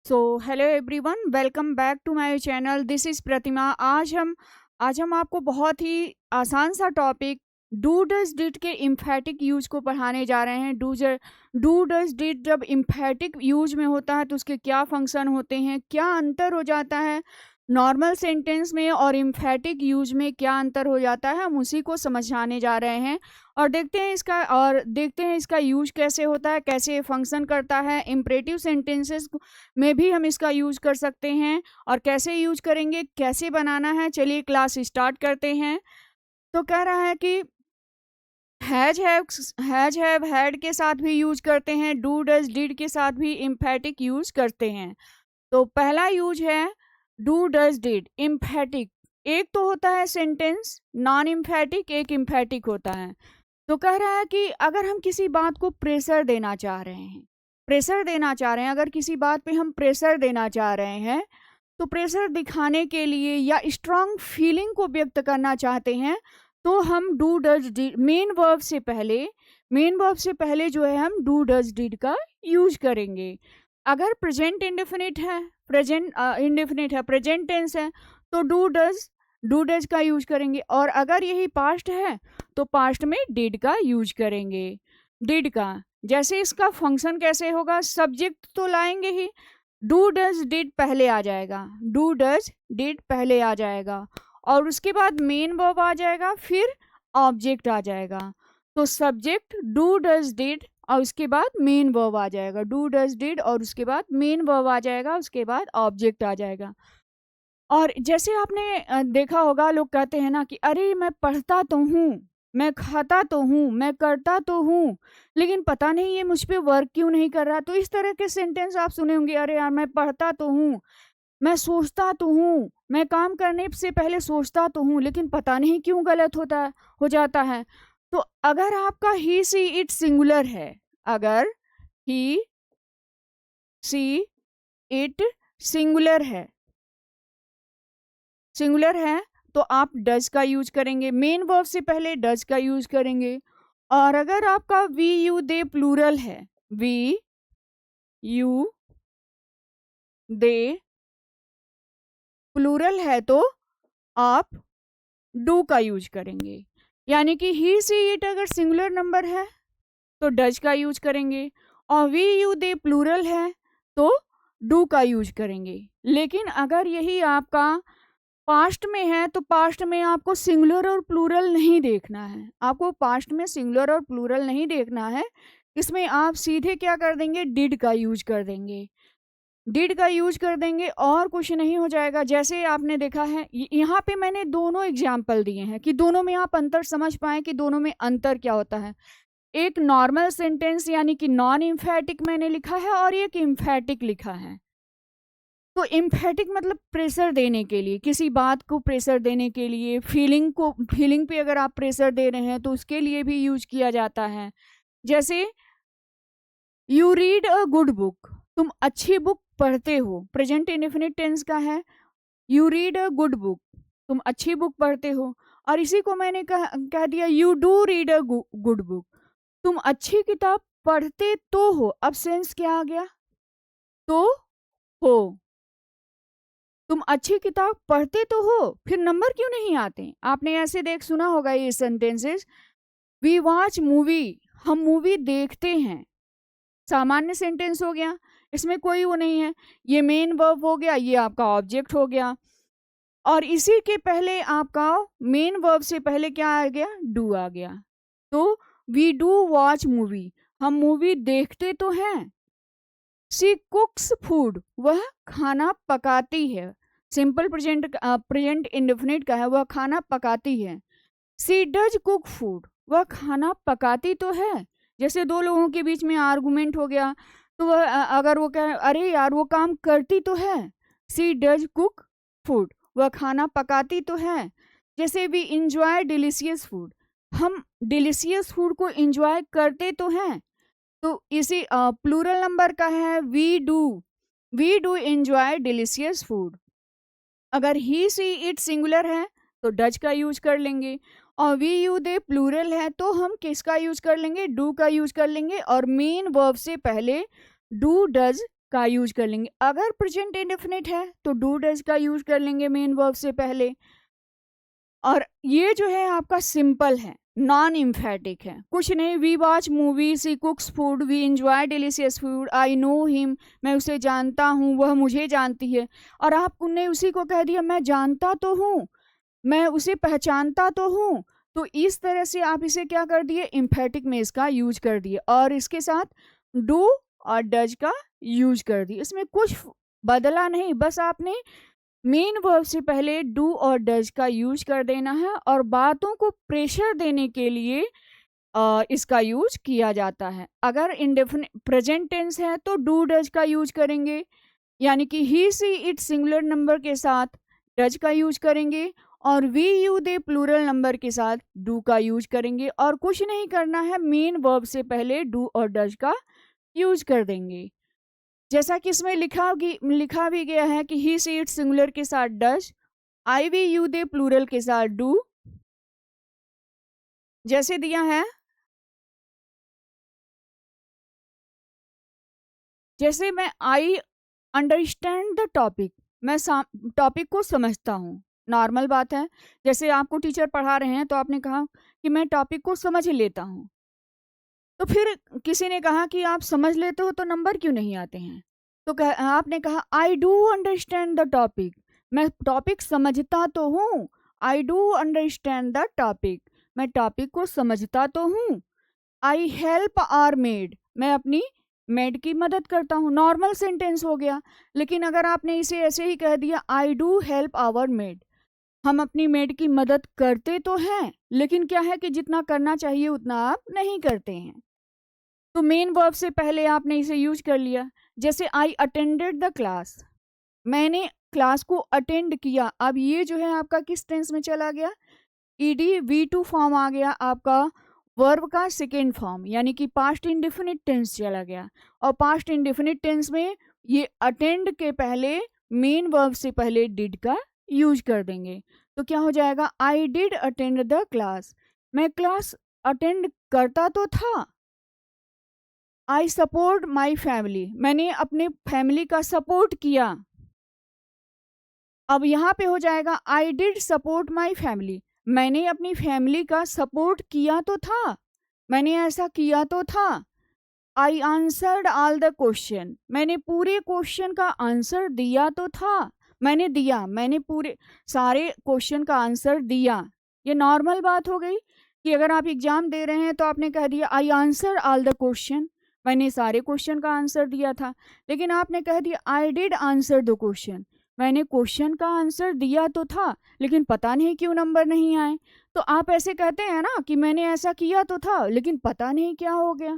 So hello everyone, welcome back to my channel. This is Pratima. आज हम आपको बहुत ही आसान सा टॉपिक डू डज डिड के इम्फैटिक यूज को पढ़ाने जा रहे हैं। डू डज डिड जब इम्फैटिक यूज में होता है तो उसके क्या फंक्शन होते हैं, क्या अंतर हो जाता है नॉर्मल सेंटेंस में और इम्फैटिक यूज में क्या अंतर हो जाता है, हम उसी को समझाने जा रहे हैं। और देखते हैं इसका यूज कैसे होता है, कैसे फंक्शन करता है। इम्परेटिव सेंटेंसेस में भी हम इसका यूज कर सकते हैं और कैसे यूज करेंगे, कैसे बनाना है। चलिए क्लास स्टार्ट करते हैं। तो कह रहा है कि हैव हैड के साथ भी यूज करते हैं, डू डज डिड के साथ भी इम्फैटिक यूज करते हैं। तो पहला यूज है डू डज डिड इम्फैटिक। एक तो होता है सेंटेंस नॉन इम्फैटिक, एक इम्फैटिक होता है। तो कह रहा है कि अगर हम किसी बात को प्रेशर देना चाह रहे हैं, अगर किसी बात पे हम प्रेशर देना चाह रहे हैं, तो प्रेशर दिखाने के लिए या स्ट्रांग फीलिंग को व्यक्त करना चाहते हैं, तो हम do does did main verb से पहले जो है हम डू डज डिड का यूज करेंगे। अगर प्रेजेंट टेंस है तो डू डज का यूज करेंगे, और अगर यही पास्ट है तो पास्ट में डिड का यूज करेंगे। डिड का जैसे इसका फंक्शन कैसे होगा, सब्जेक्ट तो लाएंगे ही, डू डज डिड पहले आ जाएगा और उसके बाद मेन वर्ब आ जाएगा, फिर ऑब्जेक्ट आ जाएगा। तो सब्जेक्ट डू डज डिड और उसके बाद मेन वर्ब आ जाएगा, डू डज डिड और उसके बाद मेन वर्ब आ जाएगा, उसके बाद ऑब्जेक्ट आ जाएगा। और जैसे आपने देखा होगा, लोग कहते हैं ना कि अरे मैं पढ़ता तो हूँ, मैं खाता तो हूँ, मैं करता तो हूँ, लेकिन पता नहीं ये मुझ पे वर्क क्यों नहीं कर रहा। तो इस तरह के सेंटेंस आप सुने होंगे, अरे यार मैं पढ़ता तो हूँ, मैं सोचता तो हूँ, मैं काम करने से पहले सोचता तो हूँ, लेकिन पता नहीं क्यों गलत हो जाता है। तो अगर आपका ही सी इट सिंगुलर है, अगर ही सी इट सिंगुलर है तो आप डज का यूज करेंगे, मेन वर्ब से पहले डज का यूज करेंगे। और अगर आपका वी यू दे प्लूरल है, वी यू दे प्लूरल है, तो आप डू का यूज करेंगे। यानी कि ही सी इट अगर सिंगुलर नंबर है तो डज का यूज करेंगे, और वी यू दे प्लूरल है तो डू का यूज करेंगे। लेकिन अगर यही आपका पास्ट में है तो पास्ट में आपको सिंगुलर और प्लूरल नहीं देखना है, इसमें आप सीधे क्या कर देंगे, डिड का यूज कर देंगे और कुछ नहीं हो जाएगा। जैसे आपने देखा है, यहाँ पे मैंने दोनों एग्जाम्पल दिए हैं कि दोनों में आप अंतर समझ पाए कि दोनों में अंतर क्या होता है। एक नॉर्मल सेंटेंस यानी कि नॉन इम्फैटिक मैंने लिखा है और एक इम्फैटिक लिखा है। तो इम्फैटिक मतलब प्रेशर देने के लिए, किसी बात को प्रेशर देने के लिए, फीलिंग पे अगर आप प्रेशर दे रहे हैं तो उसके लिए भी यूज किया जाता है। जैसे you read a good book, तुम अच्छी बुक पढ़ते हो, प्रेजेंट इंडेफिनिट टेंस का है। You read a good book, तुम अच्छी बुक पढ़ते हो। और इसी को मैंने कह दिया you do read a good book, तुम अच्छी किताब पढ़ते तो हो। अब सेंस क्या आ गया, तो हो, तुम अच्छी किताब पढ़ते तो हो, फिर नंबर क्यों नहीं आते। आपने ऐसे सुना होगा ये सेंटेंसेस, वी वॉच मूवी, हम मूवी देखते हैं। सामान्य सेंटेंस हो गया, इसमें कोई वो नहीं है, ये मेन वर्ब हो गया, ये आपका ऑब्जेक्ट हो गया। और इसी के पहले आपका मेन वर्ब से पहले क्या आ गया, डू आ गया। तो वी डू वॉच मूवी, हम मूवी देखते तो हैं। शी कुक्स फूड, वह खाना पकाती है। सिंपल प्रेजेंट इंडेफिनिट का है, वह खाना पकाती है। शी डज कुक फूड, वह खाना पकाती तो है। जैसे दो लोगों के बीच में आर्गुमेंट हो गया, तो वह अगर वो कह अरे यार वो काम करती तो है, शी डज कुक फूड, वह खाना पकाती तो है। जैसे वी इंजॉय डिलीशियस फूड, हम डिलीशियस फूड को इंजॉय करते तो हैं। तो इसी प्लूरल नंबर का है we do enjoy delicious food. अगर ही सी इट सिंगुलर है तो डज का यूज कर लेंगे, और वी यू दे प्लूरल है तो हम किसका यूज कर लेंगे, डू का यूज कर लेंगे, और मेन वर्ब से पहले डू डज का यूज कर लेंगे। अगर प्रेजेंट इंडेफिनिट है तो डू डज का यूज कर लेंगे मेन वर्ब से पहले। और ये जो है आपका सिंपल है, नॉन इम्फेटिक है, कुछ नहीं। We watch movies, he cooks food, we enjoy delicious food, I know him, मैं उसे जानता हूँ, वह मुझे जानती है। और आपने उसी को कह दिया मैं जानता तो हूँ, मैं उसे पहचानता तो हूँ। तो इस तरह से आप इसे क्या कर दिए, इम्फेटिक में इसका यूज कर दिए और इसके साथ डू और डज का यूज कर दिए। इसमें कुछ बदला नहीं, बस आपने मेन वर्ब से पहले डू और डज का यूज कर देना है। और बातों को प्रेशर देने के लिए इसका यूज किया जाता है। अगर इंडेफिनिट प्रेजेंट टेंस है तो डू डज का यूज करेंगे, यानी कि he she it singular number के साथ डज का यूज करेंगे, और we you they plural number के साथ डू का यूज करेंगे। और कुछ नहीं करना है, मेन वर्ब से पहले डू और डज का यूज कर देंगे। जैसा कि इसमें लिखा भी गया है कि ही सी इट सिंगुलर के साथ does, I we you they plural के साथ डू, जैसे दिया है। जैसे मैं आई अंडरस्टैंड द टॉपिक, मैं टॉपिक को समझता हूँ, नॉर्मल बात है। जैसे आपको टीचर पढ़ा रहे हैं तो आपने कहा कि मैं टॉपिक को समझ लेता हूँ, तो फिर किसी ने कहा कि आप समझ लेते हो तो नंबर क्यों नहीं आते हैं? तो आपने कहा I do understand the topic, मैं टॉपिक समझता तो हूँ। I do understand the topic, मैं टॉपिक को समझता तो हूँ। आई हेल्प आवर मेड, मैं अपनी मेड की मदद करता हूँ। नॉर्मल सेंटेंस हो गया। लेकिन अगर आपने इसे ऐसे ही कह दिया I do help our maid, हम अपनी मेड की मदद करते तो हैं, लेकिन क्या है कि जितना करना चाहिए उतना आप नहीं करते हैं। तो मेन वर्ब से पहले आपने इसे यूज कर लिया। जैसे आई अटेंडेड द क्लास, मैंने क्लास को अटेंड किया। अब ये जो है आपका किस टेंस में चला गया, ईडी V2 फॉर्म आ गया आपका वर्ब का सेकेंड फॉर्म, यानी कि पास्ट इंडेफिनिट टेंस चला गया। और पास्ट इंडेफिनिट टेंस में ये अटेंड के पहले मेन वर्ब से पहले डिड का यूज कर देंगे। तो क्या हो जाएगा, I did attend the class, मैं क्लास अटेंड करता तो था। आई सपोर्ट माई फैमिली, मैंने अपने फैमिली का सपोर्ट किया। अब यहाँ पे हो जाएगा I did support my family, मैंने अपनी फैमिली का सपोर्ट किया तो था, मैंने ऐसा किया तो था। I answered all the question, मैंने पूरे क्वेश्चन का आंसर दिया तो था, मैंने पूरे सारे क्वेश्चन का आंसर दिया। ये नॉर्मल बात हो गई कि अगर आप एग्जाम दे रहे हैं तो आपने कह दिया I answer all the question, मैंने सारे क्वेश्चन का आंसर दिया था। लेकिन आपने कह दिया I did answer the question, मैंने क्वेश्चन का आंसर दिया तो था, लेकिन पता नहीं क्यों नंबर नहीं आए। तो आप ऐसे कहते हैं ना कि मैंने ऐसा किया तो था लेकिन पता नहीं क्या हो गया।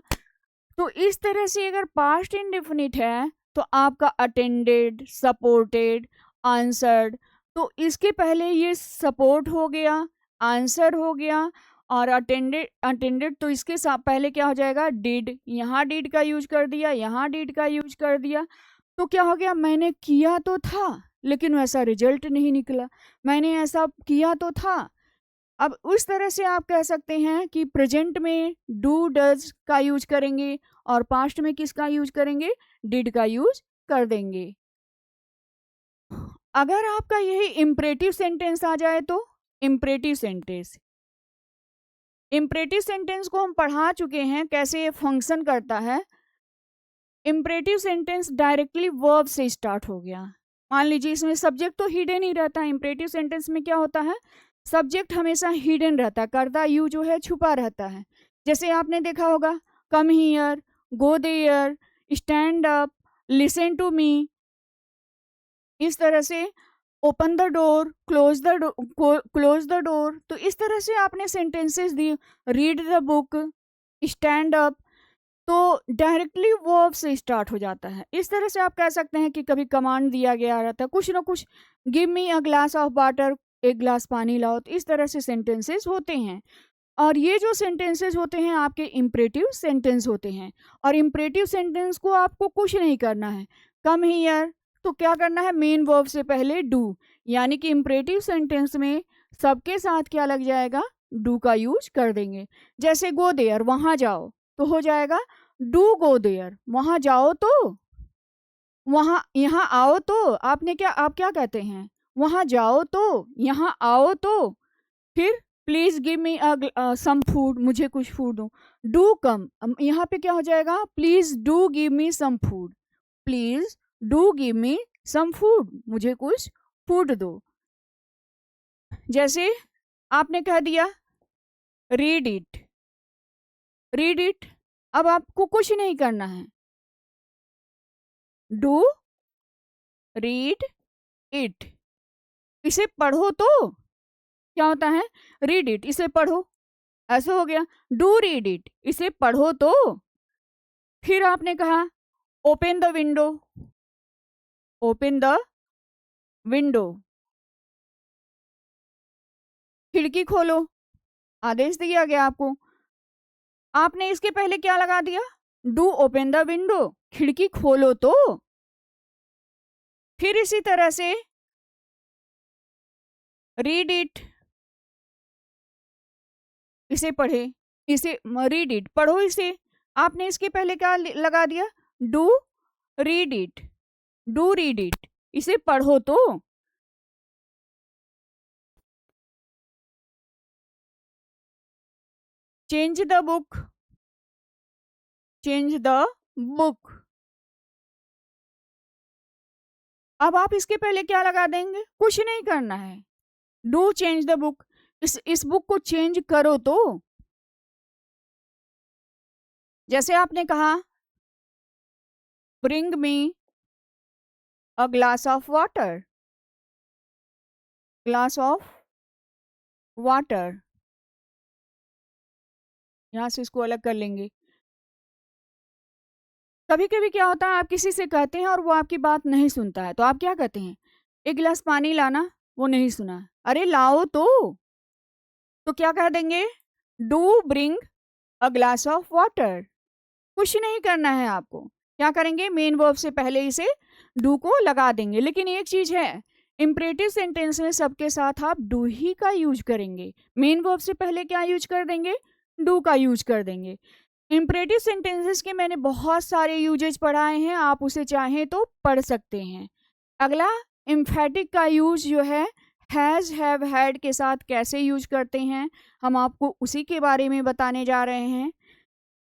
तो इस तरह से अगर पास्ट इंडेफिनिट है तो आपका अटेंडेड, सपोर्टेड, आंसर्ड, तो इसके पहले ये सपोर्ट हो गया, आंसर हो गया, और अटेंडेड तो इसके साथ पहले क्या हो जाएगा, डिड। यहाँ डिड का यूज कर दिया, यहाँ डिड का यूज कर दिया। तो क्या हो गया, मैंने किया तो था लेकिन वैसा रिजल्ट नहीं निकला, मैंने ऐसा किया तो था। अब उस तरह से आप कह सकते हैं कि प्रेजेंट में डू डज का यूज करेंगे और पास्ट में किसका यूज करेंगे, डिड का यूज कर देंगे। अगर आपका यही इम्परेटिव सेंटेंस आ जाए तो इम्परेटिव सेंटेंस को हम पढ़ा चुके हैं कैसे ये फंक्शन करता है। इम्परेटिव सेंटेंस डायरेक्टली वर्ब से स्टार्ट हो गया। मान लीजिए इसमें सब्जेक्ट तो हिडन ही रहता है। इम्परेटिव सेंटेंस में क्या होता है, सब्जेक्ट हमेशा हिडन रहता है, कर्ता यू जो है छुपा रहता है। जैसे आपने देखा होगा, come here, go there, stand up, listen to me, इस तरह से open the door, close the door. तो इस तरह से आपने सेंटेंसेस दिए, read the book, stand up, तो डायरेक्टली वर्ब से स्टार्ट हो जाता है। इस तरह से आप कह सकते हैं कि कभी कमांड दिया गया रहता है, कुछ ना कुछ, give me a glass of water, एक ग्लास पानी लाओ। तो इस तरह से सेंटेंसेस होते हैं। और ये जो सेंटेंसेस होते हैं आपके इम्परेटिव सेंटेंस होते हैं। और इम्परेटिव सेंटेंस को आपको कुछ नहीं करना है। कम हियर, तो क्या करना है, मेन वर्ब से पहले डू, यानी कि इम्परेटिव सेंटेंस में सबके साथ क्या लग जाएगा, डू का यूज कर देंगे। जैसे गो देयर, वहां जाओ, तो हो जाएगा डू गो देयर, वहां जाओ तो वहां यहाँ आओ तो आपने क्या, आप क्या कहते हैं, वहां जाओ तो, यहाँ आओ तो, फिर please give me some food, मुझे कुछ फूड दो। डू कम, यहाँ पे क्या हो जाएगा, please do give me some food, please do give me some food, मुझे कुछ फूड दो। जैसे आपने कह दिया रीड इट, रीड इट, अब आपको कुछ नहीं करना है, डू रीड इट, इसे पढ़ो तो क्या होता है, रीड इट, इसे पढ़ो, ऐसा हो गया। डू रीड इट, इसे पढ़ो तो। फिर आपने कहा open the window, open the window, खिड़की खोलो, आदेश दिया गया आपको। आपने इसके पहले क्या लगा दिया, डू ओपन द विंडो, खिड़की खोलो तो। फिर इसी तरह से रीड इट, इसे पढ़े, इसे रीड इट, पढ़ो इसे। आपने इसके पहले क्या लगा दिया, do read it, do read it, इसे पढ़ो तो। Change the book, change the book, अब आप इसके पहले क्या लगा देंगे, कुछ नहीं करना है, डू चेंज द बुक, इस बुक को चेंज करो तो। जैसे आपने कहा bring me a glass of water, glass of water, यहां से इसको अलग कर लेंगे। कभी कभी क्या होता है, आप किसी से कहते हैं और वो आपकी बात नहीं सुनता है, तो आप क्या कहते हैं, एक गिलास पानी लाना, वो नहीं सुना, अरे लाओ तो क्या कह देंगे, do bring a glass of water, कुछ नहीं करना है आपको, क्या करेंगे, मेन वर्ब से पहले इसे डू को लगा देंगे। लेकिन एक चीज है, इंपरेटिव सेंटेंस में सबके साथ आप डू ही का यूज करेंगे, मेन वर्ब से पहले क्या यूज कर देंगे, डू का यूज कर देंगे। इंपरेटिव सेंटेंसेस के मैंने बहुत सारे यूजेज पढ़ाए हैं, आप उसे चाहें तो पढ़ सकते हैं। अगला एम्फेटिक का यूज जो है, हैज हैव हैड के साथ कैसे यूज करते हैं, हम आपको उसी के बारे में बताने जा रहे हैं।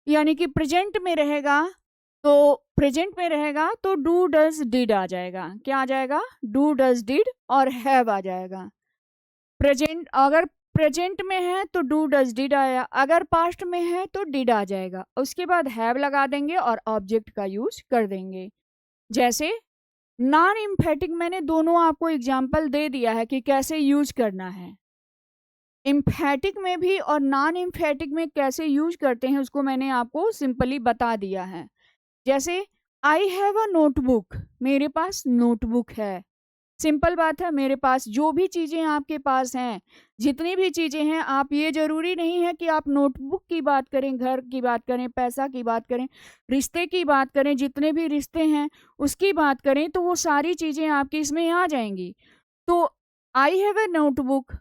यानी कि प्रेजेंट में रहेगा, तो प्रेजेंट में रहेगा तो डू डज डिड आ जाएगा, क्या आ जाएगा, डू डज डिड और हैव आ जाएगा। प्रेजेंट, अगर प्रेजेंट में है तो डू डज डिड आया, अगर पास्ट में है तो डिड आ जाएगा, उसके बाद हैव लगा देंगे और ऑब्जेक्ट का यूज कर देंगे। जैसे नॉन एम्फेटिक मैंने दोनों आपको एग्जाम्पल दे दिया है कि कैसे यूज करना है, एम्फेटिक में भी और नॉन एम्फेटिक में कैसे यूज करते हैं उसको मैंने आपको सिंपली बता दिया है। जैसे आई हैव अ नोटबुक, मेरे पास नोटबुक है, सिंपल बात है, मेरे पास जो भी चीज़ें आपके पास हैं, जितनी भी चीज़ें हैं, आप ये ज़रूरी नहीं है कि आप नोटबुक की बात करें, घर की बात करें, पैसा की बात करें, रिश्ते की बात करें, जितने भी रिश्ते हैं उसकी बात करें, तो वो सारी चीज़ें आपकी इसमें आ जाएंगी। तो आई हैव ए नोटबुक,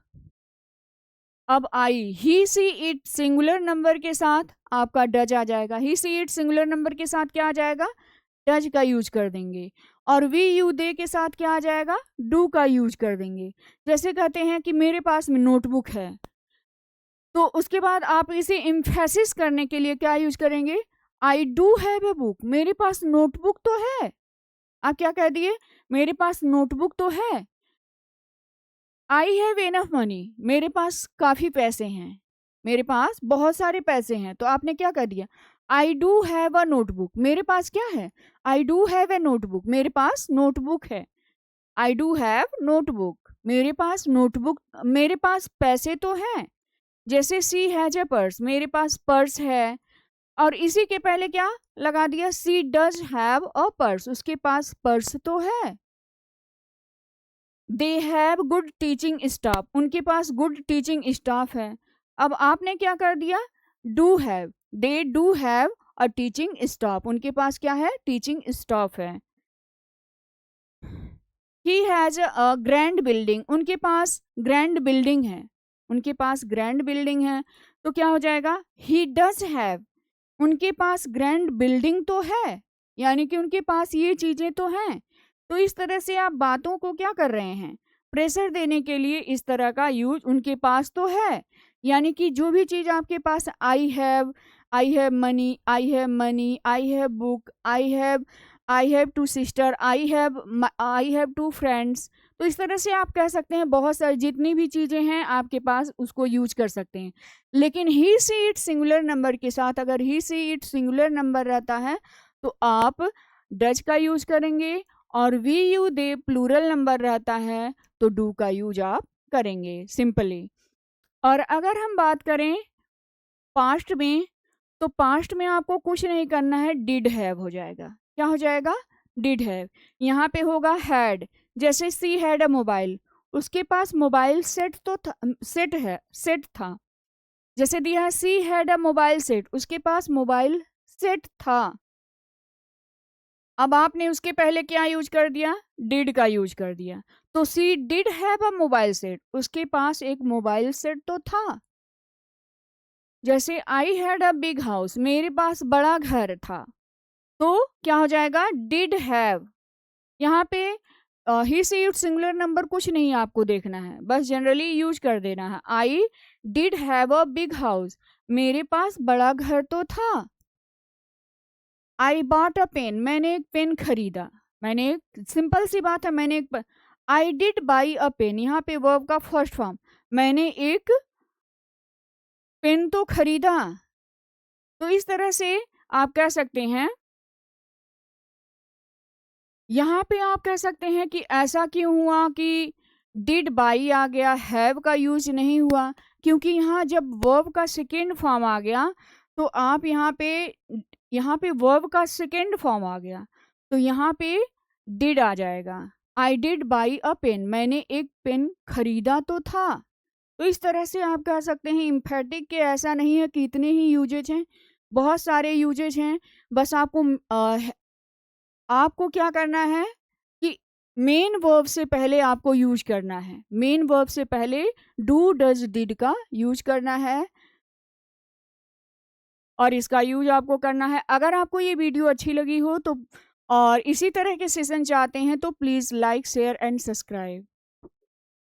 अब आई, ही सी इट सिंगुलर नंबर के साथ आपका डज आ जाएगा, ही सी इट सिंगुलर नंबर के साथ क्या आ जाएगा, डज का यूज कर देंगे। और वी यू दे के साथ क्या आ जाएगा, डू का यूज कर देंगे। जैसे कहते हैं कि मेरे पास नोटबुक है, तो उसके बाद आप इसे इम्फेसिस करने के लिए क्या यूज करेंगे, I do have a book, मेरे पास नोटबुक तो है, आप क्या कह दिए, मेरे पास नोटबुक तो है। आई हैव इनफ मनी, मेरे पास काफ़ी पैसे हैं, मेरे पास बहुत सारे पैसे हैं, तो आपने क्या कर दिया, I do have a notebook, मेरे पास क्या है, I do have a notebook, मेरे पास नोटबुक है, आई डू हैव नोटबुक, मेरे पास नोटबुक, मेरे पास पैसे तो हैं। जैसे सी हैज ए पर्स, मेरे पास पर्स है, और इसी के पहले क्या लगा दिया, सी डज हैव अ पर्स, उसके पास पर्स तो है। They have good teaching staff, उनके पास गुड टीचिंग स्टाफ है। अब आपने क्या कर दिया, do have, they do have a teaching staff, उनके पास क्या है, टीचिंग स्टाफ है। He has a grand building, उनके पास ग्रैंड बिल्डिंग है, उनके पास ग्रैंड बिल्डिंग है, तो क्या हो जाएगा, ही डज हैव, उनके पास ग्रैंड बिल्डिंग तो है, यानी कि उनके पास ये चीजें तो हैं। तो इस तरह से आप बातों को क्या कर रहे हैं, प्रेशर देने के लिए इस तरह का यूज उनके पास तो है। यानी कि जो भी चीज आपके पास, I have money, I have money, I have book, I have two sister, I have two friends. तो इस तरह से आप कह सकते हैं, बहुत सारी जितनी भी चीजें हैं आपके पास उसको यूज कर सकते हैं। लेकिन he she it singular number के साथ, अगर he she it singular number रहता है तो आप डज का यूज करेंगे, और we you they plural number रहता है तो डू का यूज आप करेंगे सिंपली। और अगर हम बात करें पास्ट में, तो पास्ट में आपको कुछ नहीं करना है, डिड हैव हो जाएगा। क्या हो जाएगा, डिड हैव। यहाँ पे होगा हैड, जैसे सी हैड अ मोबाइल, उसके पास मोबाइल सेट तो था, सेट था। जैसे दिया है she had a mobile set, उसके पास मोबाइल सेट था। अब आपने उसके पहले क्या यूज कर दिया, डिड का यूज कर दिया। तो she did have a mobile set, उसके पास एक मोबाइल सेट तो था। जैसे I had a big house, मेरे पास बड़ा घर था। तो क्या हो जाएगा, डिड हैव। यहाँ पे ही सी इट सिंगुलर नंबर कुछ नहीं आपको देखना है, बस जनरली यूज कर देना है। I did have a big house, मेरे पास बड़ा घर तो था। आई बॉट अ पेन, मैंने एक पेन खरीदा। मैंने एक सिंपल सी बात है, मैंने एक, I did buy a pen, यहाँ पे वर्ब का फर्स्ट फॉर्म, मैंने एक पेन तो खरीदा। तो इस तरह से आप कह सकते हैं, यहाँ पे आप कह सकते हैं कि ऐसा क्यों हुआ कि डिड बाई आ गया, हैव का यूज नहीं हुआ, क्योंकि यहाँ जब वर्ब का सेकेंड फॉर्म आ गया तो आप यहाँ पे वर्ब का सेकेंड फॉर्म आ गया तो यहाँ पे डिड आ जाएगा। I did buy a pen, मैंने एक पेन खरीदा तो था। तो इस तरह से आप कह सकते हैं इम्फेटिक के ऐसा नहीं है कि इतने ही यूजेज हैं, बहुत सारे यूजेज हैं। बस आपको क्या करना है कि मेन वर्ब से पहले आपको यूज करना है, मेन वर्ब से पहले डू डज डिड का यूज करना है, और इसका यूज आपको करना है। अगर आपको ये वीडियो अच्छी लगी हो तो, और इसी तरह के सेशन चाहते हैं तो please like share and subscribe.